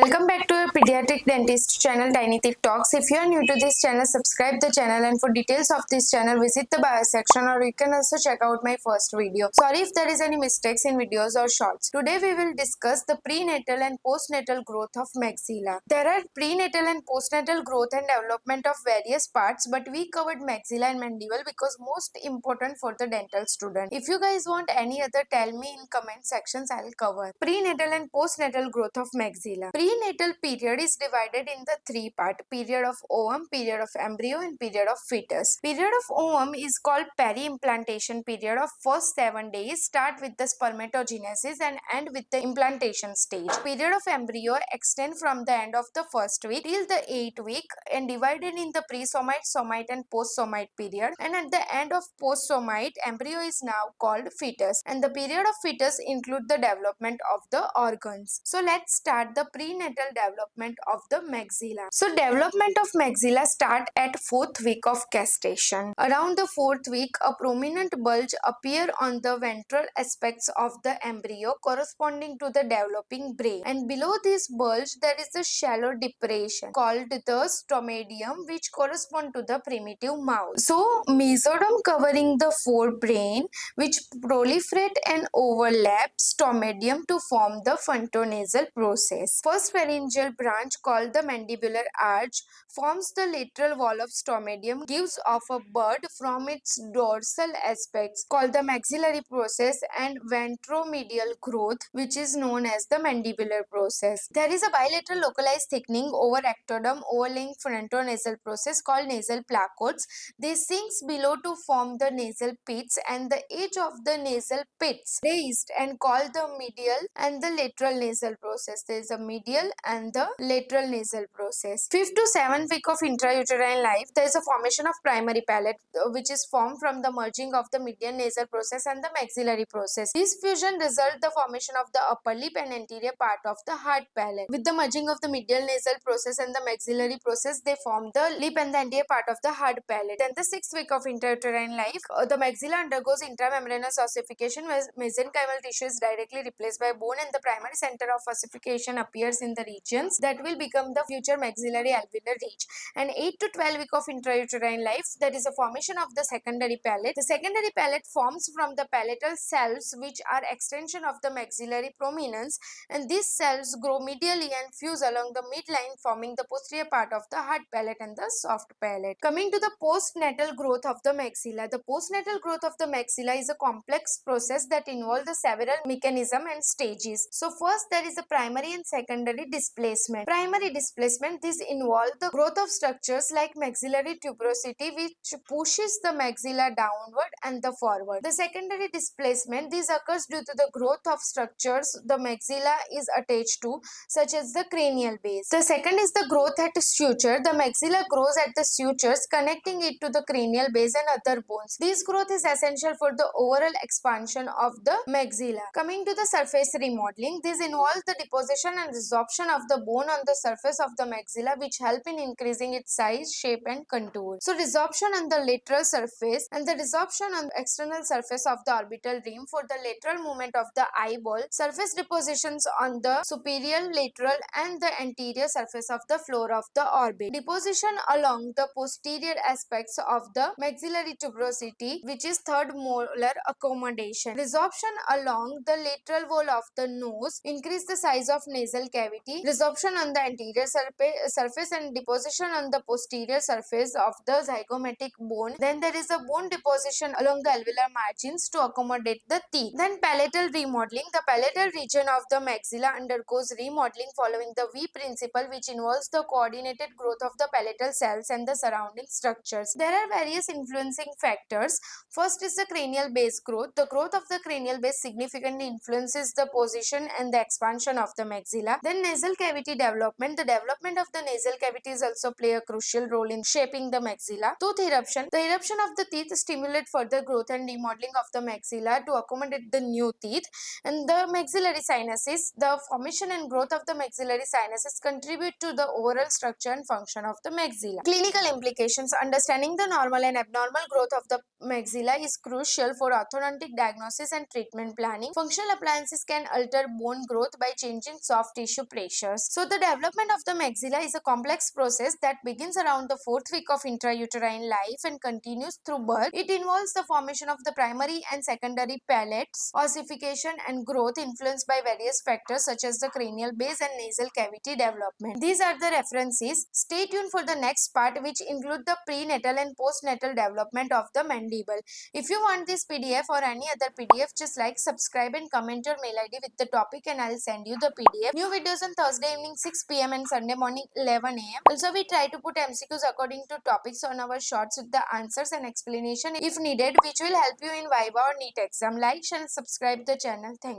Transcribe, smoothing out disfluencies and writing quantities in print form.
Welcome back to your Pediatric Dentist channel Tiny Thick Talks. If you are new to this channel, subscribe the channel, and for details of this channel, visit the bio section, or you can also check out my first video. Sorry if there is any mistakes in videos or shorts. Today we will discuss the prenatal and postnatal growth of maxilla. There are prenatal and postnatal growth and development of various parts, but we covered maxilla and mandible because most important for the dental student. If you guys want any other, tell me in comment sections, I will cover. Prenatal and postnatal growth of maxilla. Prenatal period is divided in the three parts: period of ovum, period of embryo, and period of fetus. Period of ovum is called peri-implantation period of first 7 days, start with the spermatogenesis and end with the implantation stage. Period of embryo extend from the end of the first week till the 8th week and divided in the pre-somite, somite and post-somite period, and at the end of post-somite, embryo is now called fetus, and the period of fetus include the development of the organs. So let's start the prenatal development of the maxilla. So development of maxilla start at 4th week of gestation. Around the 4th week, a prominent bulge appear on the ventral aspects of the embryo corresponding to the developing brain, and below this bulge there is a shallow depression called the stomatium, which correspond to the primitive mouth. So mesoderm covering the forebrain, which proliferate and overlap stomatium to form the frontonasal process. First pharyngeal branch called the mandibular arch forms the lateral wall of stomatium, gives off a bud from its dorsal aspects called the maxillary process and ventromedial growth, which is known as the mandibular process. There is a bilateral localized thickening over ectoderm overlaying frontonasal process called nasal placodes. They sinks below to form the nasal pits, and the edge of the nasal pits raised and called the medial and the lateral nasal process. There is a medial and the lateral nasal process. 5th to 7th week of intrauterine life, there is a formation of primary palate, which is formed from the merging of the median nasal process and the maxillary process. This fusion result the formation of the upper lip and anterior part of the hard palate. With the merging of the medial nasal process and the maxillary process, they form the lip and the anterior part of the hard palate. Then the 6th week of intrauterine life, the maxilla undergoes intramembranous ossification, where mesenchymal tissue is directly replaced by bone, and the primary center of ossification appears in the regions that will become the future maxillary alveolar ridge. And 8 to 12 week of intrauterine life, there is a formation of the secondary palate. The secondary palate forms from the palatal cells, which are extension of the maxillary prominence, and these cells grow medially and fuse along the midline, forming the posterior part of the hard palate and the soft palate. Coming to the postnatal growth of the maxilla. The postnatal growth of the maxilla is a complex process that involves the several mechanisms and stages. So first there is a primary and secondary displacement. Primary displacement, this involves the growth of structures like maxillary tuberosity, which pushes the maxilla downward and the forward. The secondary displacement, this occurs due to the growth of structures the maxilla is attached to, such as the cranial base. The second is the growth at suture. The maxilla grows at the sutures connecting it to the cranial base and other bones. This growth is essential for the overall expansion of the maxilla. Coming to the surface remodeling, this involves the deposition and resorption of the bone on the surface of the maxilla, which help in increasing its size, shape and contour. So resorption on the lateral surface and the resorption on the external surface of the orbital rim for the lateral movement of the eyeball, surface depositions on the superior, lateral and the anterior surface of the floor of the orbit. Deposition along the posterior aspects of the maxillary tuberosity, which is third molar accommodation. Resorption along the lateral wall of the nose, increase the size of nasal cavity. Resorption on the anterior surface and deposition on the posterior surface of the zygomatic bone. Then there is a bone deposition along the alveolar margins to accommodate the teeth. Then palatal remodeling. The palatal region of the maxilla undergoes remodeling following the V principle, which involves the coordinated growth of the palatal cells and the surrounding structures. There are various influencing factors. First is the cranial base growth. The growth of the cranial base significantly influences the position and the expansion of the maxilla. Then nasal cavity development. The development of the nasal cavities also play a crucial role in shaping the maxilla. Tooth eruption. The eruption of the teeth stimulate further growth and remodeling of the maxilla to accommodate the new teeth. And the maxillary sinuses. The formation and growth of the maxillary sinuses contribute to the overall structure and function of the maxilla. Clinical implications. Understanding the normal and abnormal growth of the maxilla is crucial for orthodontic diagnosis and treatment planning. Functional appliances can alter bone growth by changing soft tissue pressures. So the development of the maxilla is a complex process that begins around the fourth week of intrauterine life and continues through birth. It involves the formation of the primary and secondary palates, ossification and growth influenced by various factors such as the cranial base and nasal cavity development. These are the references. Stay tuned for the next part, which include the prenatal and postnatal development of the mandible. If you want this PDF or any other PDF, just like, subscribe and comment your mail ID with the topic and I'll send you the PDF. New videos on Thursday evening 6 p.m. and Sunday morning 11 a.m. Also, we try to put MCQs according to topics on our shorts with the answers and explanation if needed, which will help you in Viva or NEET exam. Like, share and subscribe the channel. Thank you.